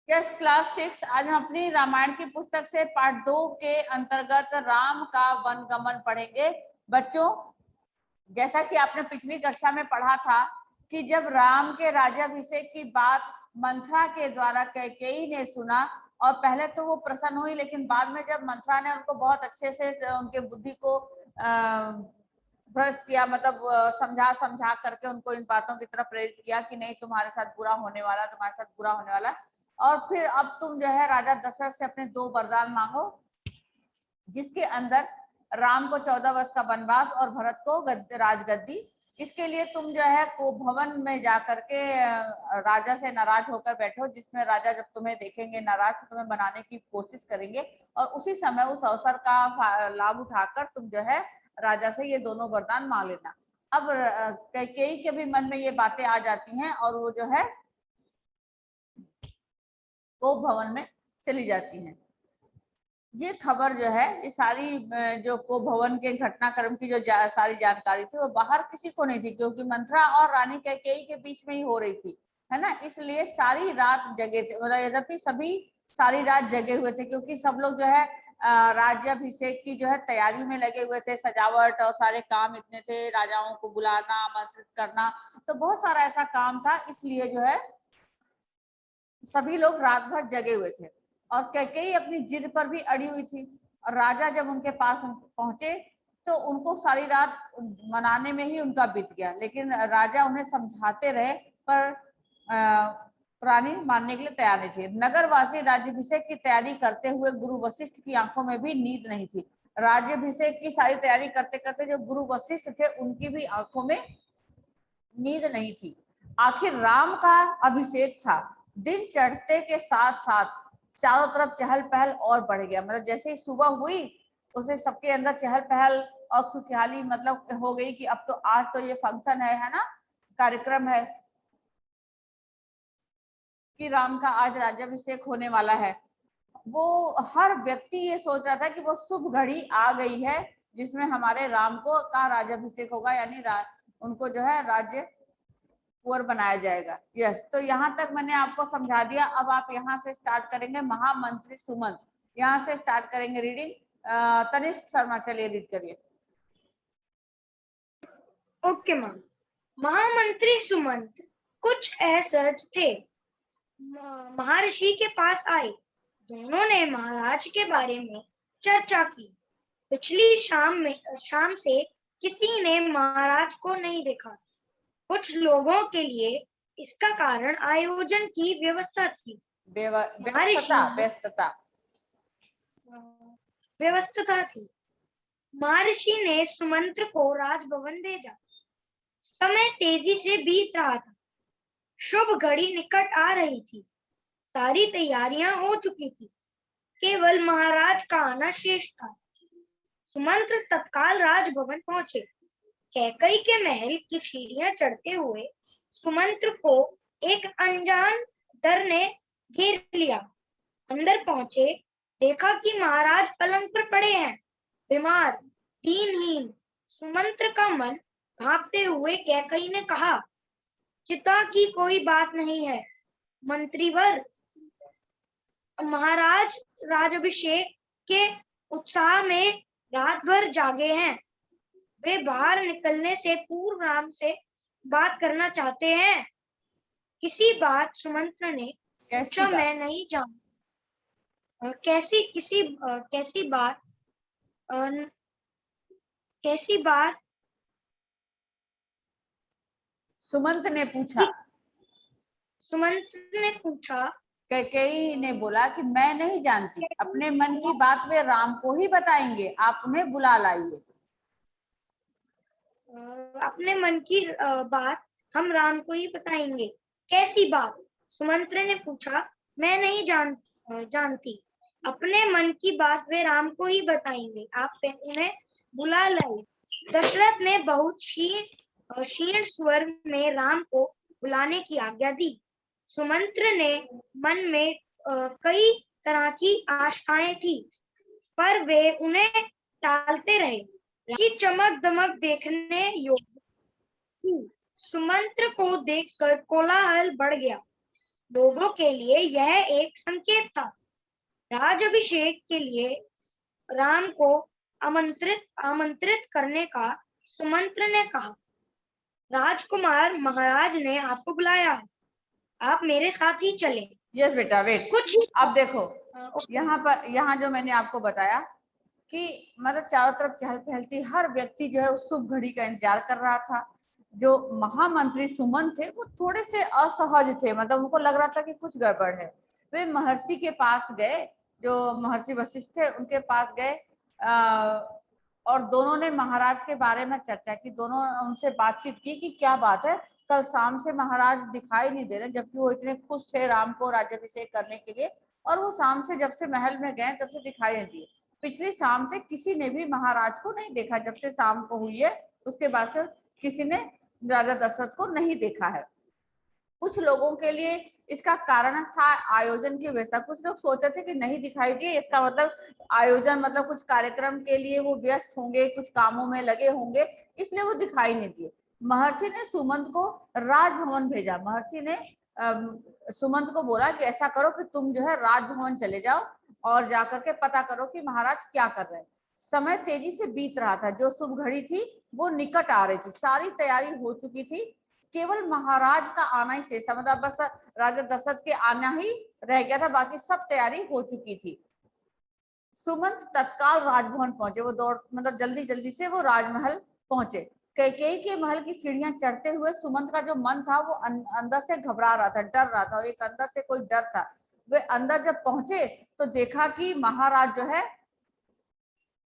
Yes class 6, आज हम अपनी रामायण की पुस्तक से पार्ट 2 के अंतर्गत राम का वनगमन पढ़ेंगे। बच्चों, जैसा कि आपने पिछली कक्षा में पढ़ा था कि जब राम के राज्याभिषेक की बात मंथरा के द्वारा कैकेयी ने सुना, और पहले तो वो प्रसन्न हुई, लेकिन बाद में जब मंथरा ने उनको बहुत अच्छे से उनके बुद्धि को भ्रष्ट किया, मतलब समझा समझा करके उनको इन बातों की तरफ प्रेरित किया कि नहीं, तुम्हारे साथ बुरा होने वाला, तुम्हारे साथ बुरा होने वाला। और फिर अब तुम जो है राजा दशरथ से अपने 2 वरदान मांगो, जिसके अंदर राम को 14 वर्ष का वनवास और भरत को राजगद्दी। इसके लिए तुम जो है भवन में जाकर के राजा से नाराज होकर बैठो, जिसमें राजा जब तुम्हें देखेंगे नाराज तो तुम्हें बनाने की कोशिश करेंगे, और उसी समय उस अवसर का लाभ उठाकर तुम जो है राजा से ये दोनों वरदान मांग लेना। अब कैकेयी के भी मन में ये बातें आ जाती हैं और वो जो है कोप भवन में चली जाती हैं। ये खबर जो है, ये सारी जो कोप भवन के घटनाक्रम की जो सारी जानकारी थी वो बाहर किसी को नहीं थी, क्योंकि मंथरा और रानी कैकेयी के बीच में ही हो रही थी, है ना। इसलिए सारी रात जगे थे, मतलब यद्यपि सभी सारी रात जगे हुए थे, क्योंकि सब लोग जो है राज्याभिषेक की जो है तैयारी में लगे हुए थे। सजावट और सारे काम इतने थे, राजाओं को बुलाना, आमंत्रित करना, तो बहुत सारा ऐसा काम था, इसलिए जो है सभी लोग रात भर जगे हुए थे। और कैकेयी अपनी जिद पर भी अड़ी हुई थी, और राजा जब उनके पास पहुंचे तो उनको सारी रात मनाने में ही उनका बीत गया, लेकिन राजा उन्हें समझाते रहे, पर रानी मानने के लिए तैयार नहीं थी। नगरवासी राज्याभिषेक की तैयारी करते हुए गुरु वशिष्ठ की आंखों में भी नींद नहीं थी। राज्याभिषेक की सारी तैयारी करते करते जो गुरु वशिष्ठ थे उनकी भी आंखों में नींद नहीं थी। आखिर राम का अभिषेक था। दिन चढ़ते के साथ साथ चारों तरफ चहल पहल और बढ़ गया, मतलब जैसे ही सुबह हुई उसे सबके अंदर चहल पहल और खुशहाली मतलब हो गई कि अब तो आज तो ये फंक्शन है ना, कार्यक्रम है कि राम का आज राज्याभिषेक होने वाला है। वो हर व्यक्ति ये सोच रहा था कि वो शुभ घड़ी आ गई है जिसमें हमारे राम को का राज्याभिषेक होगा, यानी उनको जो है राज्य कुंवर बनाया जाएगा। यस, तो यहाँ तक मैंने आपको समझा दिया। अब आप यहाँ से स्टार्ट करेंगे महामंत्री सुमंत, यहाँ से स्टार्ट करेंगे रीडिंग। तनिष्क शर्मा, चलिए रीड करिए। Okay ma'am. महामंत्री सुमंत कुछ असहज थे। महर्षि के पास आए। दोनों ने महाराज के बारे में चर्चा की। पिछली शाम से किसी ने महाराज को नहीं देखा। कुछ लोगों के लिए इसका कारण आयोजन की व्यवस्था थी। व्यवस्था थी। महर्षि ने सुमंत्र को राजभवन भेजा। समय तेजी से बीत रहा था। शुभ घड़ी निकट आ रही थी। सारी तैयारियां हो चुकी थी। केवल महाराज का आना शेष था। सुमंत्र तत्काल राजभवन पहुंचे। कैकेयी के महल की सीढ़ियां चढ़ते हुए सुमंत्र को एक अनजान डर ने घेर लिया। अंदर पहुंचे, देखा कि महाराज पलंग पर पड़े हैं, बीमार, दीनहीन। सुमंत्र का मन भांपते हुए कैकेयी ने कहा, चिंता की कोई बात नहीं है मंत्रीवर। महाराज राज्याभिषेक के उत्साह में रात भर जागे हैं। वे बाहर निकलने से पूर्व राम से बात करना चाहते हैं। किसी बात सुमंत्र ने पूछा, मैं नहीं जानता। कैसी बात सुमंत ने पूछा। कैकेयी ने बोला कि मैं नहीं जानती, अपने मन की बात वे राम को ही बताएंगे, आप उन्हें बुला लाइए। अपने मन की बात हम राम को ही बताएंगे। कैसी बात? सुमंत्र ने पूछा। मैं नहीं जानती, अपने मन की बात वे राम को ही बताएंगे, आप उन्हें बुला लाइए। दशरथ ने बहुत क्षीण स्वर में राम को बुलाने की आज्ञा दी। सुमंत्र ने मन में कई तरह की आशाएं थी, पर वे उन्हें टालते रहे। की चमक दमक देखने योग्य थी। सुमंत्र को देखकर कोलाहल बढ़ गया। लोगों के लिए यह एक संकेत था। राजाभिषेक के लिए राम को आमंत्रित करने का सुमंत ने कहा, राजकुमार, महाराज ने आपको बुलाया है, आप मेरे साथ ही चले। यस बेटा, वेट। कुछ अब देखो यहाँ जो मैंने आपको बताया कि मतलब चारों तरफ चहल पहल थी, हर व्यक्ति जो है उस शुभ घड़ी का इंतजार कर रहा था। जो महामंत्री सुमंत थे वो थोड़े से असहज थे, मतलब उनको लग रहा था कि कुछ गड़बड़ है। वे महर्षि के पास गए, जो महर्षि वशिष्ठ थे उनके पास गए, और दोनों ने महाराज के बारे में चर्चा की। दोनों उनसे बातचीत की कि क्या बात है, कल शाम से महाराज दिखाई नहीं दे रहे, जबकि वो इतने खुश थे राम को राज्याभिषेक करने के लिए, और वो शाम से जब से महल में गए तब से दिखाई नहीं दिए। पिछली शाम से किसी ने भी महाराज को नहीं देखा, जब से शाम को हुई है उसके बाद से किसी ने राजा दशरथ को नहीं देखा है। कुछ लोगों के लिए इसका कारण था आयोजन की व्यवस्था। कुछ लोग सोचे थे कि नहीं दिखाई दिए, इसका मतलब आयोजन, मतलब कुछ कार्यक्रम के लिए वो व्यस्त होंगे, कुछ कामों में लगे होंगे, इसलिए वो दिखाई नहीं दिए। महर्षि ने सुमंत को राजभवन भेजा। महर्षि ने सुमंत को बोला कि ऐसा करो कि तुम जो है राजभवन चले जाओ और जाकर के पता करो कि महाराज क्या कर रहे हैं। समय तेजी से बीत रहा था, जो शुभ घड़ी थी वो निकट आ रही थी, सारी तैयारी हो चुकी थी, केवल महाराज का आना ही शेष था। मतलब बस राजा दशरथ के आना ही रह गया था, बाकी सब तैयारी हो चुकी थी। सुमंत तत्काल राजभवन पहुंचे, वो दौड़ मतलब जल्दी जल्दी से वो राजमहल पहुंचे। कैकेयी के महल की सीढ़ियां चढ़ते हुए सुमंत का जो मन था वो अंदर से घबरा रहा था, डर रहा था, एक अंदर से कोई डर था। वे अंदर जब पहुंचे तो देखा कि महाराज जो है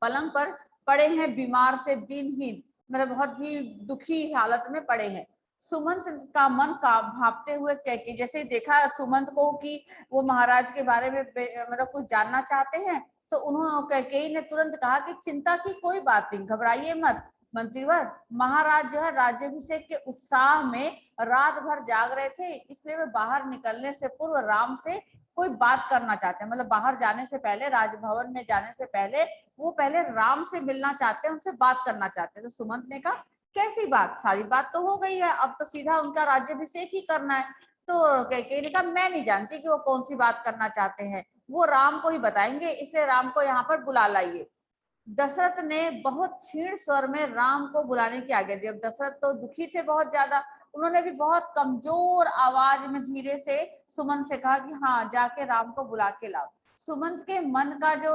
पलंग पर पड़े हैं, बीमार से दीनहीन, मतलब बहुत ही दुखी हालत में पड़े हैं। सुमंत का मन का भापते हुए कैकेयी, जैसे ही देखा सुमंत को कि वो महाराज के बारे में मतलब कुछ जानना चाहते हैं, तो उन्होंने कैकेयी ने तुरंत कहा कि चिंता की कोई बात नहीं, घबराइए मत मंत्रीवर, महाराज जो है राज्याभिषेक के उत्साह में रात भर जाग रहे थे, इसलिए वे बाहर निकलने से पूर्व राम से कोई बात करना चाहते हैं। मतलब बाहर जाने से पहले, राजभवन में जाने से पहले वो पहले राम से मिलना चाहते हैं, उनसे बात करना चाहते हैं। तो सुमंत ने कहा कैसी बात, सारी बात तो हो गई है, अब तो सीधा उनका राज्याभिषेक ही करना है। तो कैकेयी ने कहा मैं नहीं जानती कि वो कौन सी बात करना चाहते हैं, वो राम को ही बताएंगे, इसलिए राम को यहाँ पर बुला लाइए। दशरथ ने बहुत क्षीण स्वर में राम को बुलाने की आज्ञा दी। अब दशरथ तो दुखी थे बहुत ज्यादा, उन्होंने भी बहुत कमजोर आवाज में धीरे से सुमंत से कहा कि हाँ जाके राम को बुला के लाओ। सुमंत के मन का जो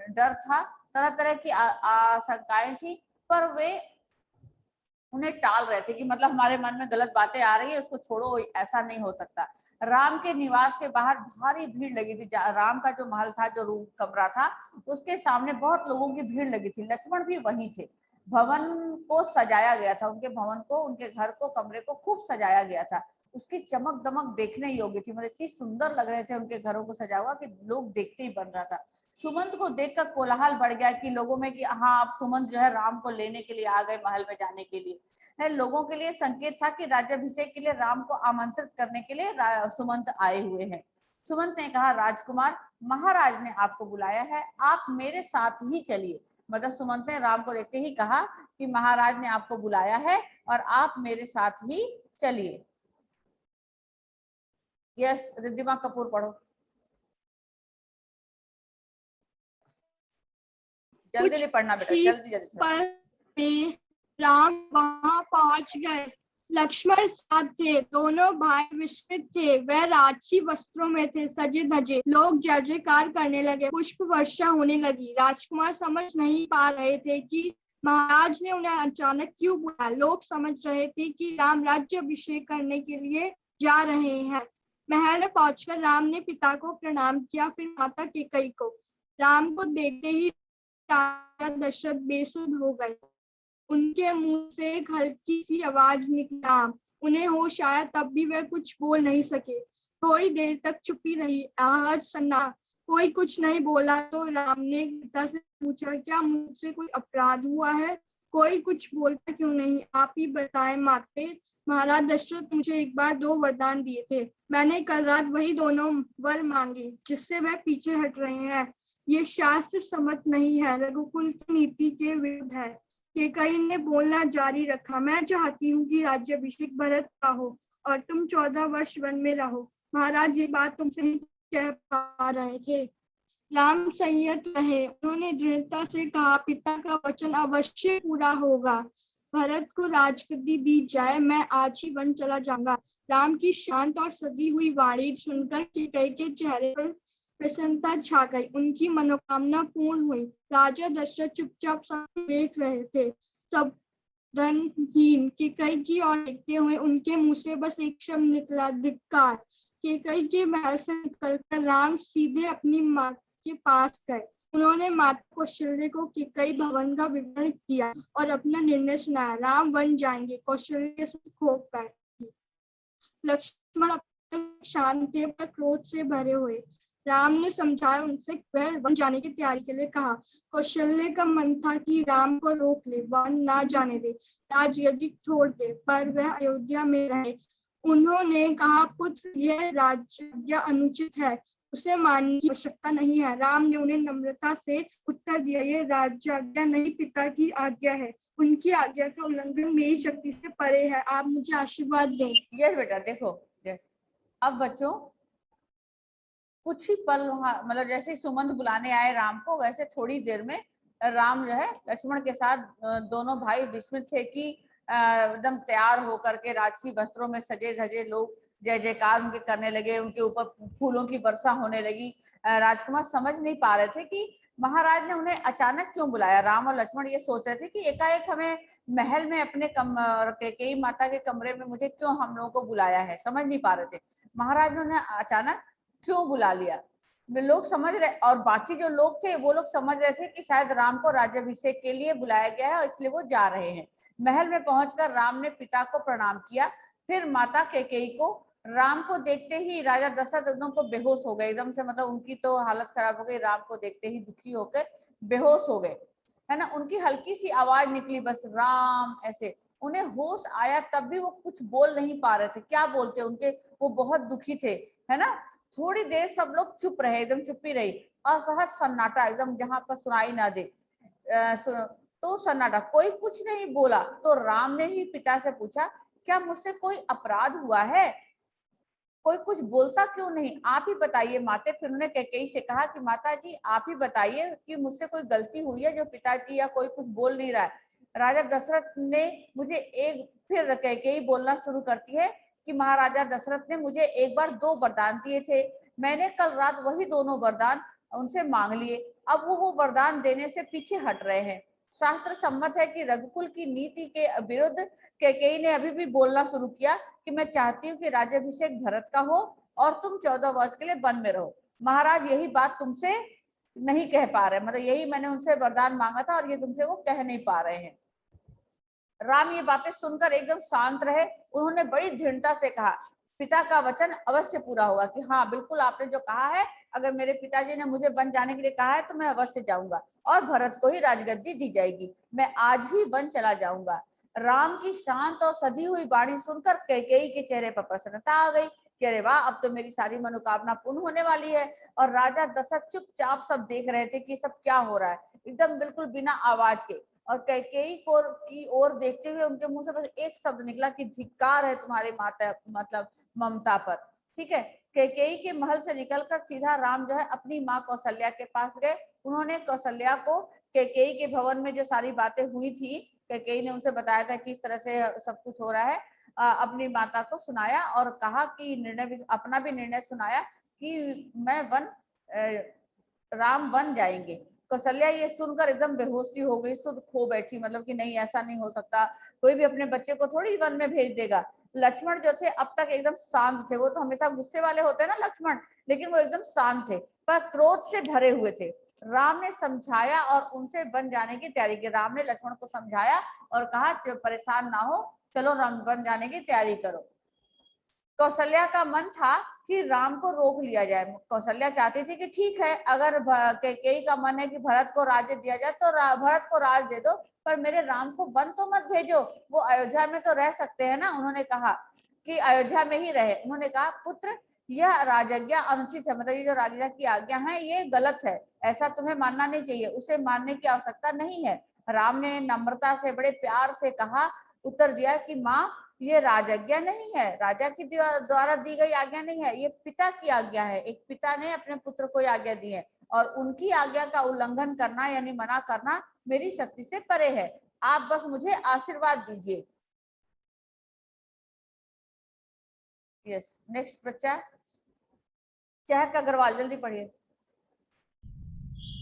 डर था, तरह तरह की आशंकाएं थी, पर वे उन्हें टाल रहे थे कि मतलब हमारे मन में गलत बातें आ रही है, उसको छोड़ो, ऐसा नहीं हो सकता। राम के निवास के बाहर भारी भीड़ लगी थी। राम का जो महल था, जो रूम कमरा था, उसके सामने बहुत लोगों की भीड़ लगी थी। लक्ष्मण भी वहीं थे। भवन को सजाया गया था, उनके भवन को, उनके घर को, कमरे को खूब सजाया गया था। उसकी चमक दमक देखने योग्य थी, मतलब इतनी सुंदर लग रहे थे उनके घरों को सजा हुआ कि लोग देखते ही बन रहा था। सुमंत को देखकर कोलाहल बढ़ गया कि लोगों में कि हाँ अब सुमंत जो है राम को लेने के लिए आ गए, महल में जाने के लिए है। लोगों के लिए संकेत था कि राज्याभिषेक के लिए राम को आमंत्रित करने के लिए सुमंत आए हुए हैं। सुमंत ने कहा राजकुमार, महाराज ने आपको बुलाया है, आप मेरे साथ ही चलिए। मतलब सुमंत ने राम को देखते ही कहा कि महाराज ने आपको बुलाया है और आप मेरे साथ ही चलिए। यस रिद्धिमा कपूर पढ़ो, जल्दी जल्दी पढ़ना बेटा, जल्दी जल्दी। में राम वहां पहुंच गए। लक्ष्मण साथ थे, दोनों भाई विस्मित थे, वह राजसी वस्त्रों में थे, सजे धजे। लोग जय जयकार करने लगे, पुष्प वर्षा होने लगी। राजकुमार समझ नहीं पा रहे थे कि महाराज ने उन्हें अचानक क्यों बुलाया। लोग समझ रहे थे कि राम राज्याभिषेक करने के लिए जा रहे हैं। महल में पहुंचकर राम ने पिता को प्रणाम किया, फिर माता कैकेयी को। राम को देखते ही राजा दशरथ बेसुध हो गए। उनके मुंह से एक हल्की सी आवाज निकला, उन्हें होश आया तब भी वे कुछ बोल नहीं सके। थोड़ी देर तक चुप्पी रही। आवाज सुना, कोई कुछ नहीं बोला तो राम ने पिता से पूछा, क्या मुझसे कोई अपराध हुआ है? कोई कुछ बोलता क्यों नहीं? आप ही बताएं माते। महाराज दशरथ मुझे एक बार 2 वरदान दिए थे, मैंने कल रात वही दोनों वर मांगे जिससे वह पीछे हट रहे हैं। ये शास्त्र सम्मत नहीं है, रघुकुल की नीति के विरुद्ध है। कैकेयी ने बोलना जारी रखा, मैं चाहती हूँ कि राज्याभिषेक भरत का हो और तुम 14 वर्ष वन में रहो। महाराज ये बात तुमसे नहीं कह पा रहे थे। राम संयत रहे। उन्होंने दृढ़ता से कहा, पिता का वचन अवश्य पूरा होगा। भरत को राजगद्दी दी जाए, मैं आज ही वन चला जाऊंगा। राम की शांत और सदी हुई वाणी सुनकर कैकेयी के चेहरे पर प्रसन्नता छा गई। उनकी मनोकामना पूर्ण हुई। राजा दशरथ चुपचाप सब देख रहे थे। सब धनहीन कैकेयी की ओर देखते हुए उनके मुंह से बस एक शब्द निकला, धिक्कार। कैकेयी के महल से निकलकर राम सीधे अपनी माँ के पास गए। उन्होंने माता कौशल्या को कैकेयी भवन का विवरण किया और अपना निर्णय सुनाया। राम वन जाएंगे। कौशल्या से खोप बैठी। लक्ष्मण अब तक शांत थे पर क्रोध से भरे हुए। राम ने समझाया उनसे, वह वन जाने की तैयारी के लिए कहा। कौशल्या का मन था कि राम को रोक ले, वन ना जाने दे, राजगद्दी छोड़ दे, पर वह अयोध्या में रहे। उन्होंने कहा, पुत्र, यह राज्य अनुचित है, उसे मानने की आवश्यकता नहीं है। राम ने उन्हें नम्रता से उत्तर दिया, यह राज्य आज्ञा नहीं, पिता की आज्ञा है। उनकी आज्ञा का उल्लंघन मेरी शक्ति से परे है। आप मुझे आशीर्वाद दें। यस बेटा, देखो यस। अब बच्चों कुछ ही पल वहां, मतलब जैसे सुमंत बुलाने आए राम को, वैसे थोड़ी देर में राम जो है लक्ष्मण के साथ, दोनों भाई विस्मित थे कि एकदम तैयार होकर के राजसी वस्त्रों में सजे धजे लोग जय जयकार उनके करने लगे। उनके ऊपर फूलों की वर्षा होने लगी। राजकुमार समझ नहीं पा रहे थे कि महाराज ने उन्हें अचानक क्यों बुलाया। राम और लक्ष्मण ये सोच रहे थे कि एकाएक हमें महल में अपने कैकेयी माता के कमरे में मुझे क्यों हम लोगों को बुलाया है, समझ नहीं पा रहे थे महाराज ने उन्हें अचानक क्यों बुला लिया। वे लोग समझ रहे, और बाकी जो लोग थे वो लोग समझ रहे थे कि शायद राम को राज्याभिषेक के लिए बुलाया गया है और इसलिए वो जा रहे हैं। महल में पहुंचकर राम ने पिता को प्रणाम किया, फिर माता कैकेयी को। राम को देखते ही राजा दशरथ एकदम को बेहोश हो गए, एकदम से, मतलब उनकी तो हालत खराब हो गई। राम को देखते ही दुखी होकर बेहोश हो गए, है ना। उनकी हल्की सी आवाज निकली, बस राम, ऐसे। उन्हें होश आया तब भी वो कुछ बोल नहीं पा रहे थे। क्या बोलते उनके, वो बहुत दुखी थे, है ना। थोड़ी देर सब लोग चुप रहे, एकदम चुप्पी रही। असहज सन्नाटा, एकदम जहां पर सुनाई ना दे तो सन्नाटा, कोई कुछ नहीं बोला। तो राम ने ही पिता से पूछा, क्या मुझसे कोई अपराध हुआ है? कोई कुछ बोलता क्यों नहीं, आप ही बताइए माते। फिर उन्होंने कैकेयी से कहा कि माता जी आप ही बताइए कि मुझसे कोई गलती हुई है जो पिताजी या कोई कुछ बोल नहीं रहा है। राजा दशरथ ने मुझे एक, फिर कैकेयी बोलना शुरू करती है कि महाराजा दशरथ ने मुझे एक बार 2 वरदान दिए थे, मैंने कल रात वही दोनों वरदान उनसे मांग लिए। अब वो वरदान देने से पीछे हट रहे हैं। शास्त्र सम्मत है कि रघुकुल की नीति के विरुद्ध कैकेयी ने अभी भी बोलना शुरू किया कि मैं चाहती हूँ कि राज्याभिषेक भरत का हो और तुम 14 वर्ष के लिए वन में रहो। महाराज यही बात तुमसे नहीं कह पा रहे, मतलब यही मैंने उनसे वरदान मांगा था और ये तुमसे वो कह नहीं पा रहे हैं। राम ये बातें सुनकर एकदम शांत रहे। उन्होंने बड़ी दृढ़ता से कहा, पिता का वचन अवश्य पूरा होगा, कि हाँ बिल्कुल आपने जो कहा है, अगर मेरे पिताजी ने मुझे वन जाने के लिए कहा है तो मैं अवश्य जाऊंगा और भरत को ही राजगद्दी दी जाएगी, मैं आज ही वन चला जाऊंगा। राम की शांत और सधी हुई वाणी सुनकर कैकेयी के चेहरे पर प्रसन्नता आ गई कि अरे वाह, अब तो मेरी सारी मनोकामना पूर्ण होने वाली है। और राजा दशरथ चुपचाप सब देख रहे थे कि सब क्या हो रहा है, एकदम बिल्कुल बिना आवाज के। और कैकेयी को की ओर देखते हुए उनके मुंह से बस एक शब्द निकला कि धिक्कार है तुम्हारे माता, मतलब ममता पर। ठीक है। कैकेयी के महल से निकलकर सीधा राम जो है अपनी माँ कौशल्या के पास गए। उन्होंने कौशल्या को कैकेयी के भवन में जो सारी बातें हुई थी, कैकेयी ने उनसे बताया था कि इस तरह से सब कुछ हो रहा है, अपनी माता को सुनाया और कहा कि निर्णय भी, अपना भी निर्णय सुनाया कि मैं राम वन जाएंगे। कौशल्या ये सुनकर एकदम बेहोशी हो गई, सुध खो बैठी, मतलब कि नहीं ऐसा नहीं हो सकता, कोई भी अपने बच्चे को थोड़ी वन में भेज देगा। लक्ष्मण जो थे अब तक एकदम शांत थे, वो तो हमेशा गुस्से वाले होते हैं ना लक्ष्मण, लेकिन वो एकदम शांत थे पर क्रोध से भरे हुए थे। राम ने समझाया और उनसे वन जाने की तैयारी की। राम ने लक्ष्मण को समझाया और कहा परेशान ना हो, चलो राम वन जाने की तैयारी करो। कौशल्या का मन था कि राम को रोक लिया जाए। कौशल्या चाहती थी कि ठीक है, अगर कैकेयी का मन है कि भरत को राज्य दिया जाए तो भरत को राज दे दो, पर मेरे राम को वन तो मत भेजो, वो अयोध्या में तो रह सकते हैं ना। उन्होंने कहा कि अयोध्या में ही रहे। उन्होंने कहा पुत्र, यह राजज्ञा अनुचित है, मतलब ये जो राजा की आज्ञा है ये गलत है, ऐसा तुम्हें मानना नहीं चाहिए, उसे मानने की आवश्यकता नहीं है। राम ने नम्रता से बड़े प्यार से कहा, उत्तर दिया कि माँ ये राजज्ञा नहीं है, राजा की द्वारा दी गई आज्ञा नहीं है, ये पिता की आज्ञा है। एक पिता ने अपने पुत्र को आज्ञा दी है और उनकी आज्ञा का उल्लंघन करना यानी मना करना मेरी शक्ति से परे है। आप बस मुझे आशीर्वाद दीजिए। यस, नेक्स्ट बच्चा चहक अग्रवाल, जल्दी पढ़िए।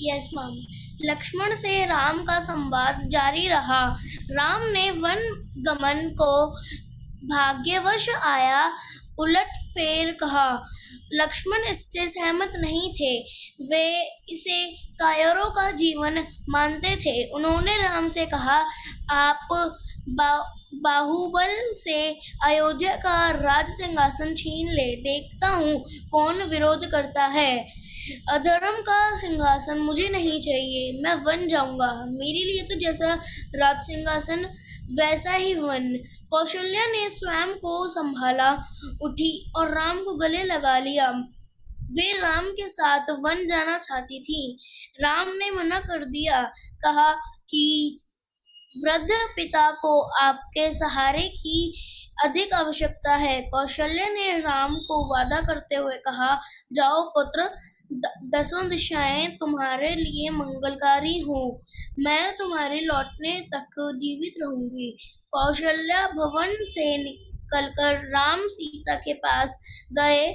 Yes ma'am. लक्ष्मण से राम का संवाद जारी रहा। राम ने वन गमन को भाग्यवश आया उलट फेर कहा। लक्ष्मण इससे सहमत नहीं थे, वे इसे कायरों का जीवन मानते थे। उन्होंने राम से कहा, आप बाहुबल से अयोध्या का राज सिंहासन छीन ले, देखता हूँ कौन विरोध करता है। अधर्म का सिंहासन मुझे नहीं चाहिए, मैं वन जाऊंगा। मेरे लिए तो जैसा राज सिंहासन वैसा ही वन। कौशल्या ने स्वयं को संभाला, उठी और राम को गले लगा लिया। वे राम के साथ वन जाना चाहती थी। राम ने मना कर दिया, कहा कि वृद्ध पिता को आपके सहारे की अधिक आवश्यकता है। कौशल्या ने राम को वादा करते हुए कहा, जाओ पुत्र, दसों दिशाएं तुम्हारे लिए मंगलकारी हों, मैं तुम्हारे लौटने तक जीवित रहूंगी। कौशल्या भवन से निकलकर राम सीता के पास गए,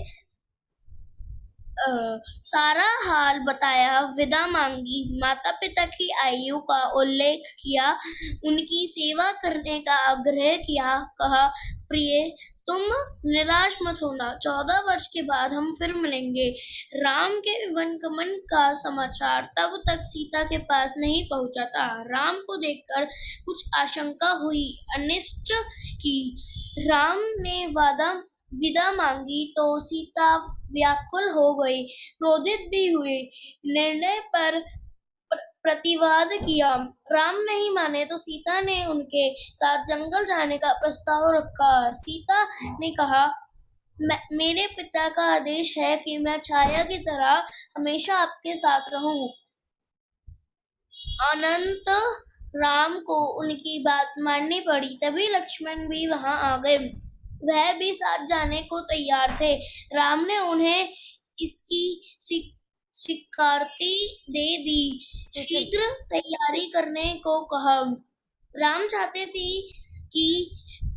सारा हाल बताया, विदा मांगी, माता पिता की आयु का उल्लेख किया, उनकी सेवा करने का आग्रह किया, कहा, प्रिय तुम निराश मत होना, 14 वर्ष के बाद हम फिर मिलेंगे। राम के वनगमन का समाचार तब तक सीता के पास नहीं पहुंचा था। राम को देखकर कुछ आशंका हुई, अनिष्ट की। राम ने विदा मांगी तो सीता व्याकुल हो गई, क्रोधित भी हुई, निर्णय पर प्रतिवाद किया। राम नहीं माने तो सीता ने उनके साथ जंगल जाने का प्रस्ताव रखा। सीता ने कहा, मेरे पिता का आदेश है कि मैं छाया की तरह हमेशा आपके साथ रहूं। अनंत राम को उनकी बात माननी पड़ी। तभी लक्ष्मण भी वहां आ गए, वह भी साथ जाने को तैयार थे। राम ने उन्हें इसकी स्वीकृति दे दी, शीघ्र तैयारी करने को कहा। राम चाहते थे कि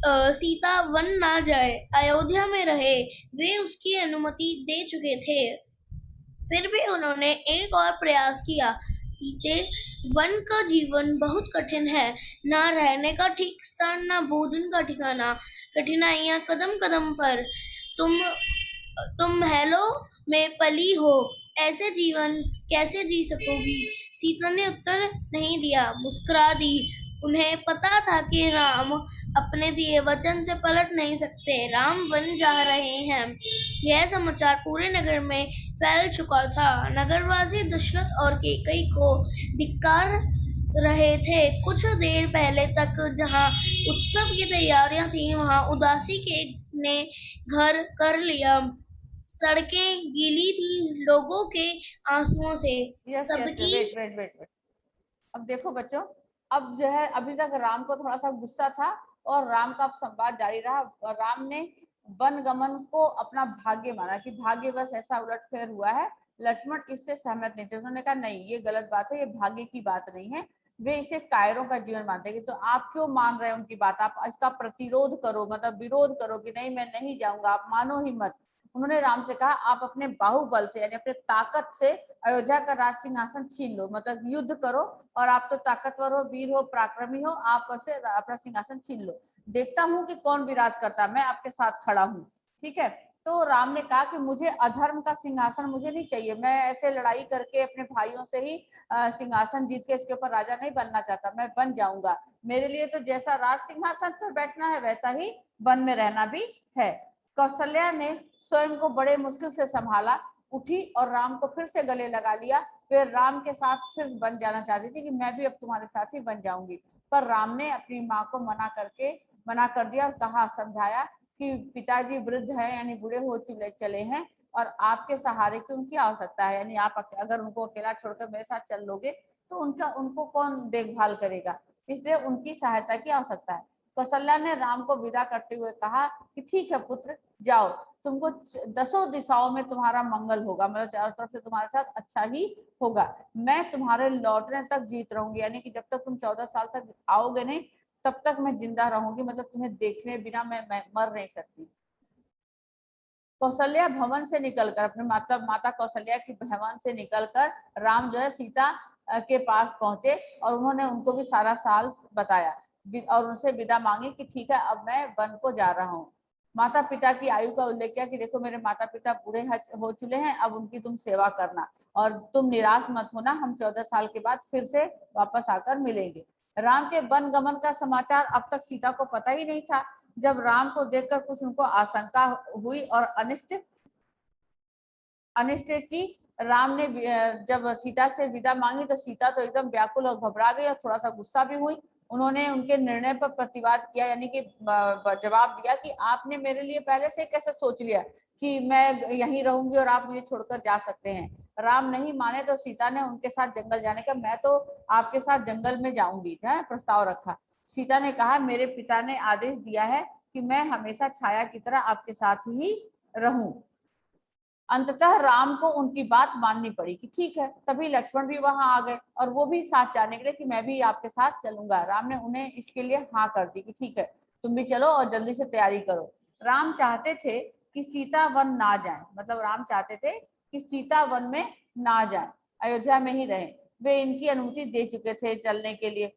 सीता वन ना जाए, अयोध्या में रहे, वे उसकी अनुमति दे चुके थे। फिर भी उन्होंने एक और प्रयास किया। सीते, वन का जीवन बहुत कठिन है, ना रहने का ठीक स्थान, ना भोजन का ठिकाना, कठिनाइयां कदम कदम पर। तुम महलों में पली हो, ऐसे जीवन कैसे जी सकोगी? सीता ने उत्तर नहीं दिया, मुस्कुरा दी। उन्हें पता था कि राम अपने दिए वचन से पलट नहीं सकते। राम वन जा रहे हैं, यह समाचार पूरे नगर में फैल चुका था। नगरवासी दशरथ और कैकेयी को धिक्कार रहे थे। कुछ देर पहले तक जहां उत्सव की तैयारियां थीं, वहां उदासी ने घर कर लिया। सड़कें गीली थी लोगों के आंसुओं से। सबकी वेट। अब देखो बच्चों, अब जो है अभी तक राम को थोड़ा सा गुस्सा था और राम का संवाद जारी रहा। राम ने वन गमन को अपना भाग्य माना कि भाग्य बस ऐसा उलटफेर हुआ है। लक्ष्मण इससे सहमत नहीं थे, उन्होंने कहा नहीं, ये गलत बात है, ये भाग्य की बात नहीं है, वे इसे कायरों का जीवन मानते हैं। तो आप क्यों मान रहे हैं उनकी बात? आप इसका प्रतिरोध करो, मतलब विरोध करो कि नहीं मैं नहीं जाऊंगा, आप मानो ही मत। उन्होंने राम से कहा, आप अपने बाहुबल से यानी अपने ताकत से अयोध्या का राज सिंहासन छीन लो, मतलब युद्ध करो, और आप तो ताकतवर हो, वीर हो, पराक्रमी हो, आप से अपना सिंहासन छीन लो, देखता हूं कि कौन विराज करता, मैं आपके साथ खड़ा हूं। ठीक है, तो राम ने कहा कि मुझे अधर्म का सिंहासन मुझे नहीं चाहिए, मैं ऐसे लड़ाई करके अपने भाइयों से ही सिंहासन जीत के इसके ऊपर राजा नहीं बनना चाहता, मैं बन जाऊंगा। मेरे लिए तो जैसा राज सिंहासन पर बैठना है वैसा ही वन में रहना भी है। कौशल्या ने स्वयं को बड़े मुश्किल से संभाला, उठी और राम को फिर से गले लगा लिया। फिर राम के साथ फिर बन जाना चाहती थी कि मैं भी अब तुम्हारे साथ ही बन जाऊंगी, पर राम ने अपनी माँ को मना कर दिया और कहा, समझाया कि पिताजी वृद्ध है यानी बूढ़े हो चले हैं और आपके सहारे की उनकी आवश्यकता है, यानी आप अगर उनको अकेला छोड़कर मेरे साथ चल लोगे तो उनको कौन देखभाल करेगा, इसलिए उनकी सहायता की आवश्यकता है। कौशल्या ने राम को विदा करते हुए कहा कि ठीक है पुत्र, जाओ, तुमको 10 दिशाओं में तुम्हारा मंगल होगा, मतलब चारों तरफ से तुम्हारे साथ अच्छा ही होगा। मैं तुम्हारे लौटने तक जीत रहूंगी, यानी कि जब तक तुम 14 साल तक आओगे नहीं तब तक मैं जिंदा रहूंगी, मतलब तुम्हें देखने बिना मैं मर नहीं सकती। कौशल्या भवन से निकलकर, अपने माता कौशल्या की भवन से निकलकर राम जो है सीता के पास पहुंचे और उन्होंने उनको भी सारा साल बताया और उनसे विदा मांगी कि ठीक है अब मैं वन को जा रहा हूँ। माता पिता की आयु का उल्लेख किया कि देखो मेरे माता पिता बूढ़े हो चुके हैं, अब उनकी तुम सेवा करना और तुम निराश मत होना, हम 14 साल के बाद फिर से वापस आकर मिलेंगे। राम के वन गमन का समाचार अब तक सीता को पता ही नहीं था। जब राम को देखकर कुछ उनको आशंका हुई और अनिष्ट की, राम ने जब सीता से विदा मांगी तो सीता तो एकदम व्याकुल और घबरा गई और थोड़ा सा गुस्सा भी हुई। उन्होंने उनके निर्णय पर प्रतिवाद किया, यानी कि जवाब दिया कि आपने मेरे लिए पहले से कैसे सोच लिया कि मैं यहीं रहूंगी और आप मुझे छोड़कर जा सकते हैं। राम नहीं माने तो सीता ने उनके साथ जंगल जाने का, मैं तो आपके साथ जंगल में जाऊंगी, प्रस्ताव रखा। सीता ने कहा मेरे पिता ने आदेश दिया है कि मैं हमेशा छाया की तरह आपके साथ ही रहूं। अंततः राम को उनकी बात माननी पड़ी कि ठीक है। तभी लक्ष्मण भी वहां आ गए और वो भी साथ जाने के लिए कि मैं भी आपके साथ चलूंगा। राम ने उन्हें इसके लिए हाँ कर दी कि ठीक है तुम भी चलो और जल्दी से तैयारी करो। राम चाहते थे कि सीता वन ना जाए, मतलब राम चाहते थे कि सीता वन में ना जाए, अयोध्या में ही रहे। वे इनकी अनुमति दे चुके थे चलने के लिए,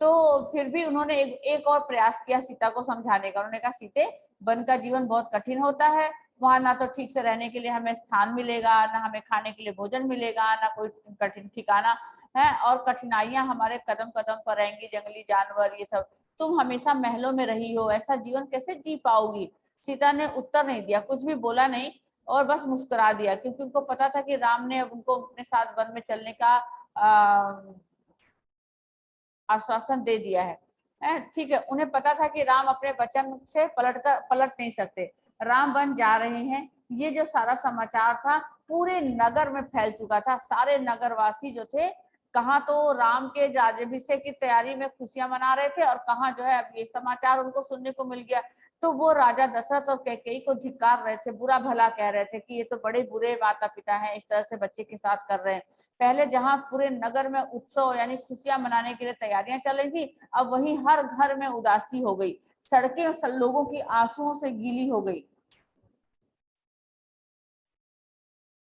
तो फिर भी उन्होंने एक और प्रयास किया सीता को समझाने का। उन्होंने कहा सीते, वन का जीवन बहुत कठिन होता है, वहां ना तो ठीक से रहने के लिए हमें स्थान मिलेगा, ना हमें खाने के लिए भोजन मिलेगा, ना कोई कठिन ठिकाना है, और कठिनाइयां हमारे कदम कदम पर रहेंगी, जंगली जानवर ये सब। तुम हमेशा महलों में रही हो, ऐसा जीवन कैसे जी पाओगी। सीता ने उत्तर नहीं दिया, कुछ भी बोला नहीं और बस मुस्कुरा दिया, क्योंकि उनको पता था कि राम ने उनको अपने साथ वन में चलने का आश्वासन दे दिया है। ठीक है, उन्हें पता था कि राम अपने वचन से पलट नहीं सकते। राम वन जा रहे हैं, ये जो सारा समाचार था पूरे नगर में फैल चुका था। सारे नगरवासी जो थे, कहाँ तो राम के राज्याभिषेक की तैयारी में खुशियां मना रहे थे और कहाँ जो है अब ये समाचार उनको सुनने को मिल गया। तो वो राजा दशरथ और कैकेयी को धिक्कार रहे थे, बुरा भला कह रहे थे कि ये तो बड़े बुरे माता पिता हैं, इस तरह से बच्चे के साथ कर रहे हैं। पहले जहां पूरे नगर में उत्सव यानी खुशियां मनाने के लिए तैयारियां चल रही थी, अब वहीं हर घर में उदासी हो गई, सड़कें लोगों की आंसुओं से गीली हो गई।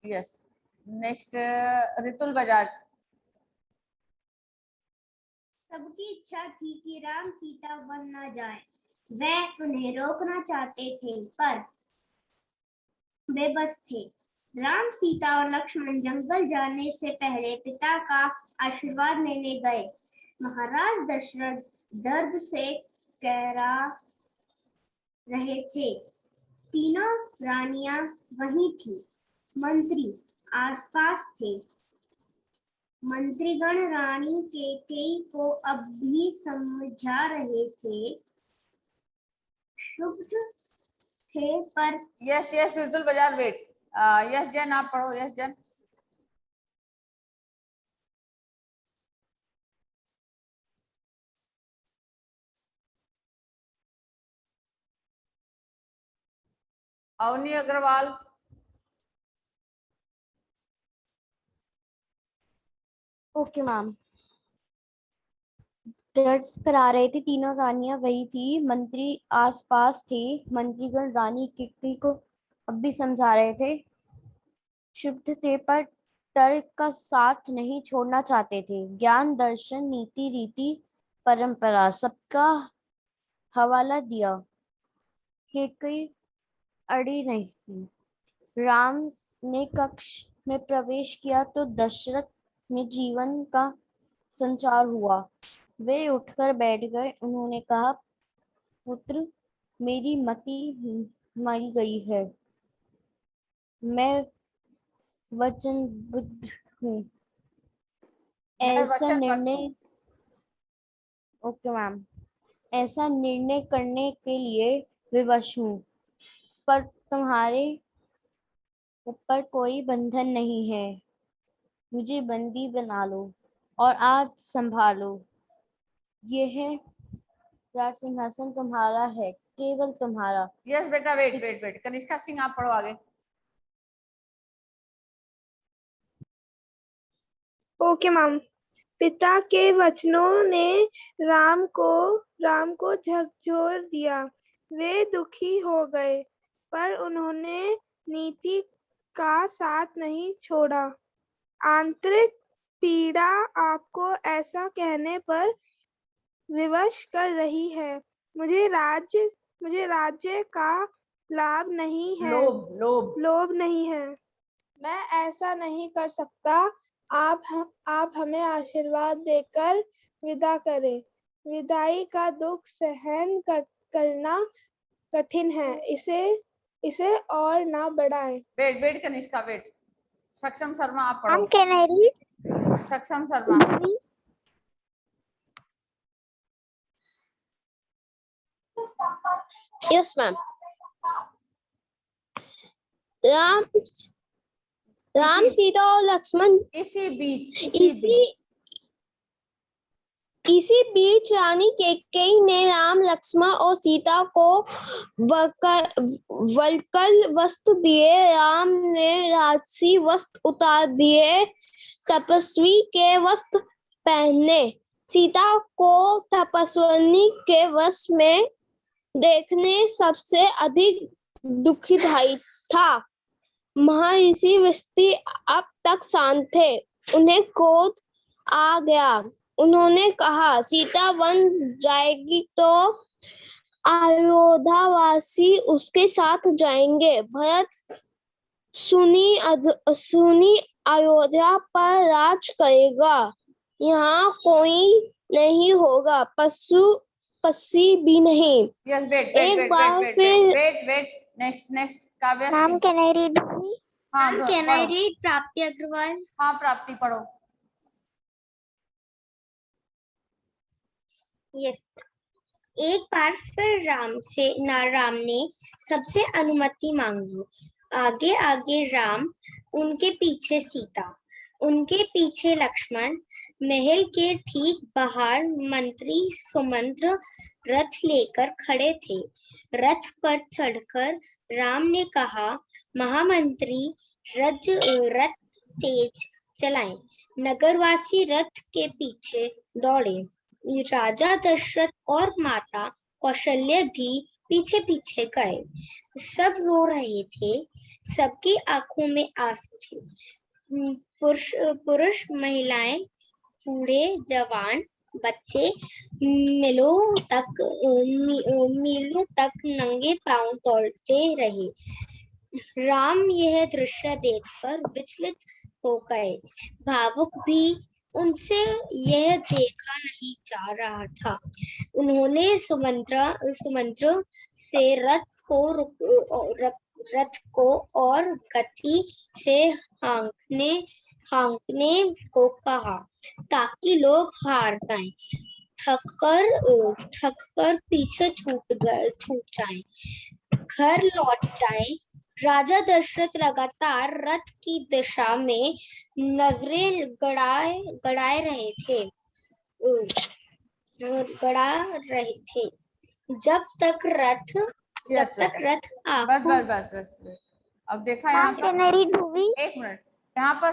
Yes, next Ritul Bajaj. सबकी इच्छा थी कि राम सीता वन न जाए, वह उन्हें रोकना चाहते थे पर वे बस थे। राम, सीता और लक्ष्मण जंगल जाने से पहले पिता का आशीर्वाद लेने गए। महाराज दशरथ दर्द से कहरा रहे थे। तीनों रानियां वहीं थी, मंत्री आसपास थे। मंत्रीगण रानी कैकेयी को अब भी समझा रहे थे, शुभ थे पर। Yes yes Ritul Bajaj, wait, yes Jain आप पढ़ो। Yes Jain. Avni Agarwal. Okay ma'am. दर्ज करा रहे थे, तीनों रानियां वही थी, मंत्री आसपास थे। मंत्रीगण रानी कैकेयी को अब भी समझा रहे थे, शुभ थे पर तर्क का साथ नहीं छोड़ना चाहते थे। ज्ञान, दर्शन, नीति, रीति, परंपरा सबका हवाला दिया, कैकेयी अड़ी नहीं। राम ने कक्ष में प्रवेश किया तो दशरथ में जीवन का संचार हुआ। वे उठकर बैठ गए। उन्होंने कहा, पुत्र, मेरी मति मरी गई है, मैं वचनबद्ध हूँ। ऐसा निर्णय, ओके मैम, ऐसा निर्णय करने के लिए विवश हूँ, पर तुम्हारे ऊपर कोई बंधन नहीं है। मुझे बंदी बना लो और आज संभालो। यह राज सिंहासन तुम्हारा है, केवल तुम्हारा। यस बेटा, wait wait wait, Kanishka Singh आप पढ़ो आगे। Okay ma'am. पिता के वचनों ने राम को झकझोर दिया। वे दुखी हो गए, पर उन्होंने नीति का साथ नहीं छोड़ा। आंतरिक पीड़ा आपको ऐसा कहने पर विवश कर रही है। मुझे राज्य का लाभ नहीं है, लोभ नहीं है। मैं ऐसा नहीं कर सकता। आप हमें आशीर्वाद देकर विदा करें। विदाई का दुख सहन करना कठिन है, इसे और ना बढ़ाएं। Wait wait Kanishka, wait. Saksham Sharma आप पढ़ो। Can I read? सक्षम शर्मा। Yes, ma'am. राम सीता और लक्ष्मण इसी बीच रानी कैकेयी ने राम लक्ष्मण और सीता को वल्कल वस्त्र दिए। राम ने राजसी वस्त्र उतार दिए, तपस्वी के वस्त्र पहने। सीता को तपस्विनी के वस्त्र में देखने सबसे अधिक दुखदाई था। महर्षि वशिष्ठ अब तक शांत थे। उन्हें क्रोध आ गया। उन्होंने कहा, सीता वन जाएगी तो अयोध्यावासी उसके साथ जाएंगे। भरत सुनी अयोध्या पर राज करेगा। यहाँ कोई नहीं होगा, पक्षी भी नहीं। यस, वेट एक बार फिर wait next Kavya Ma'am, Singh. can I read? हाँ Ma'am, can I पढ़ो। read Prapti Agrawal? हाँ प्राप्ति पढ़ो। Yes. एक बार फिर राम ने सबसे अनुमति मांगी। आगे आगे राम, उनके पीछे सीता, उनके पीछे लक्ष्मण। महल के ठीक बाहर मंत्री सुमंत्र रथ लेकर खड़े थे। रथ पर चढ़कर राम ने कहा, महामंत्री रथ तेज चलाएं। नगरवासी रथ के पीछे दौड़े। राजा दशरथ और माता कौशल्या भी पीछे पीछे गए। सब रो रहे थे, सबकी आंखों में आंसू थे। पुरुष महिलाएं, बूढ़े जवान, बच्चे मीलों तक नंगे पांव दौड़ते रहे। राम यह दृश्य देखकर विचलित हो गए। भावुक भी उनसे यह देखा नहीं जा रहा था। उन्होंने सुमंत्र से रथ को और गति से हाँकने को कहा, ताकि लोग हार जाएं, थककर पीछे छूट जाएं, घर लौट जाएं। राजा दशरथ लगातार रथ की दिशा में नजरें गड़ा रहे थे जब तक रथ बस। अब देखा यहाँ पर, एक मिनट, यहाँ पर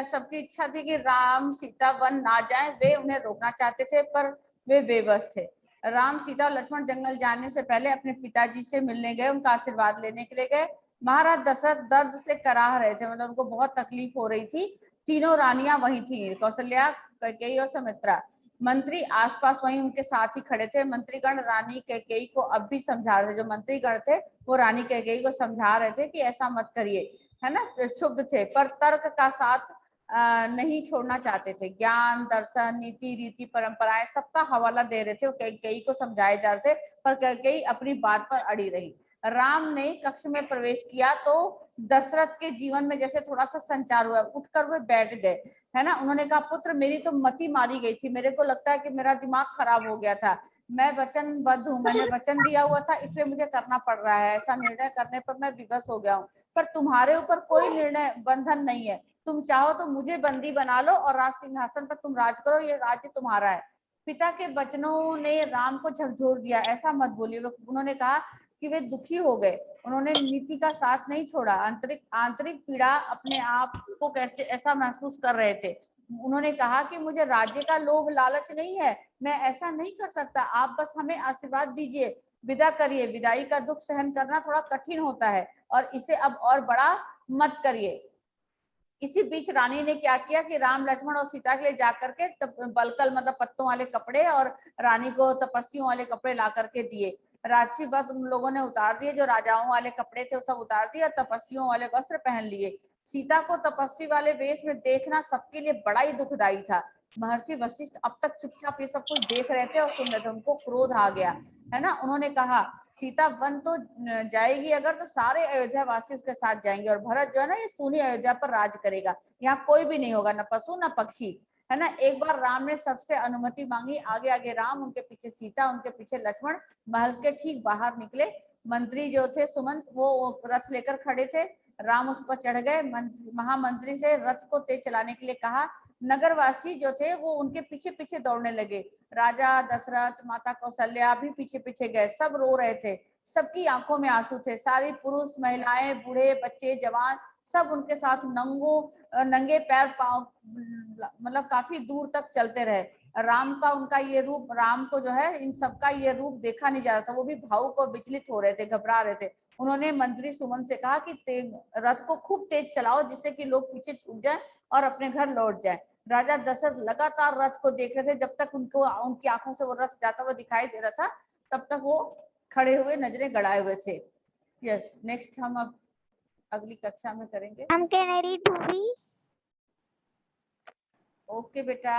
सबकी इच्छा थी कि राम सीता वन ना जाए। वे उन्हें रोकना चाहते थे, पर वे बेबस थे। राम सीता और लक्ष्मण जंगल जाने से पहले अपने पिताजी से मिलने गए, उनका आशीर्वाद लेने के लिए गए। महाराज दशरथ दर्द से कराह रहे थे, मतलब उनको बहुत तकलीफ हो रही थी। तीनों रानियां वही थी, कौशल्या, कैकेयी और सुमित्रा। मंत्री आसपास वहीं उनके साथ ही खड़े थे। मंत्रीगण रानी कैकेयी को अब भी समझा रहे थे। जो मंत्रीगण थे वो रानी कैकेयी को समझा रहे थे कि ऐसा मत करिए, है ना, शुभ थे, पर तर्क का साथ नहीं छोड़ना चाहते थे। ज्ञान, दर्शन, नीति, रीति, परंपराएं सबका हवाला दे रहे थे। कैकेयी को समझाए जा रहे थे, पर कैकेयी अपनी बात पर अड़ी रही। राम ने कक्ष में प्रवेश किया तो दशरथ के जीवन में जैसे थोड़ा सा संचार हुआ। उठकर वे बैठ गए, है ना। उन्होंने कहा, पुत्र, मेरी तो मति मारी गई थी। मेरे को लगता है कि मेरा दिमाग खराब हो गया था। मैं वचनबद्ध हूँ, मैंने वचन दिया हुआ था, इसलिए मुझे करना पड़ रहा है। ऐसा निर्णय करने पर मैं विवश हो गया हूँ, पर तुम्हारे ऊपर कोई निर्णय बंधन नहीं है। तुम चाहो तो मुझे बंदी बना लो और राज सिंहासन पर तुम राज करो, ये राज्य तुम्हारा है। पिता के वचनों ने राम को झकझोर दिया, ऐसा मत बोलिए। उन्होंने कहा कि वे दुखी हो गए, उन्होंने नीति का साथ नहीं छोड़ा, आंतरिक पीड़ा अपने आप को कैसे ऐसा महसूस कर रहे थे। उन्होंने कहा कि मुझे राज्य का लोभ लालच नहीं है, मैं ऐसा नहीं कर सकता, आप बस हमें आशीर्वाद दीजिए, विदा करिए। विदाई का दुख सहन करना थोड़ा कठिन होता है और इसे अब और बड़ा मत करिए। इसी बीच रानी ने क्या किया कि राम लक्ष्मण और सीता के लिए जाकर के बलकल मतलब पत्तों वाले कपड़े और रानी को तपस्वियों वाले कपड़े ला करके दिए। राजसी वस्त्र उन लोगों ने उतार दिए, जो राजाओं वाले कपड़े थे वो सब उतार दिए और तपस्वियों वाले वस्त्र पहन लिए। सीता को तपस्वी वाले वेश में देखना सबके लिए बड़ा ही दुखदायी था। महर्षि वशिष्ठ अब तक चुपचाप ये सब कुछ देख रहे थे और सुन रहे थे, उनको क्रोध आ गया, है ना। उन्होंने कहा सीता वन तो जाएगी अगर, तो सारे अयोध्या वासी उसके साथ जाएंगे और भरत जो है ना ये सूनी अयोध्या पर राज करेगा, यहाँ कोई भी नहीं होगा, न पशु न पक्षी, है ना। एक बार राम ने सबसे अनुमति मांगी, आगे आगे राम, उनके पीछे सीता, उनके पीछे लक्ष्मण महल के ठीक बाहर निकले। मंत्री जो थे सुमंत वो रथ लेकर खड़े थे, राम उस पर चढ़ गए। महामंत्री से रथ को तेज चलाने के लिए कहा। नगरवासी जो थे वो उनके पीछे पीछे दौड़ने लगे। राजा दशरथ, माता कौशल्या भी पीछे पीछे गए, सब रो रहे थे, सबकी आंखों में आंसू थे। सारी पुरुष, महिलाएं, बूढ़े, बच्चे, जवान सब उनके साथ नंगे पैर पांव मतलब काफी दूर तक चलते रहे। राम का उनका ये रूप, राम को जो है इन सबका ये रूप देखा नहीं जा रहा था, वो भी भावुक और विचलित हो रहे थे, घबरा रहे थे। उन्होंने मंत्री सुमंत से कहा कि रथ को खूब तेज चलाओ जिससे कि लोग पीछे छूट जाए और अपने घर लौट जाए। राजा दशरथ लगातार रथ को देख रहे थे, जब तक उनको उनकी आंखों से वो रथ जाता हुआ दिखाई दे रहा था तब तक वो खड़े हुए नजरें गड़ाए हुए थे। यस, नेक्स्ट हम अब अगली कक्षा में करेंगे। Can I read movie? Okay बेटा।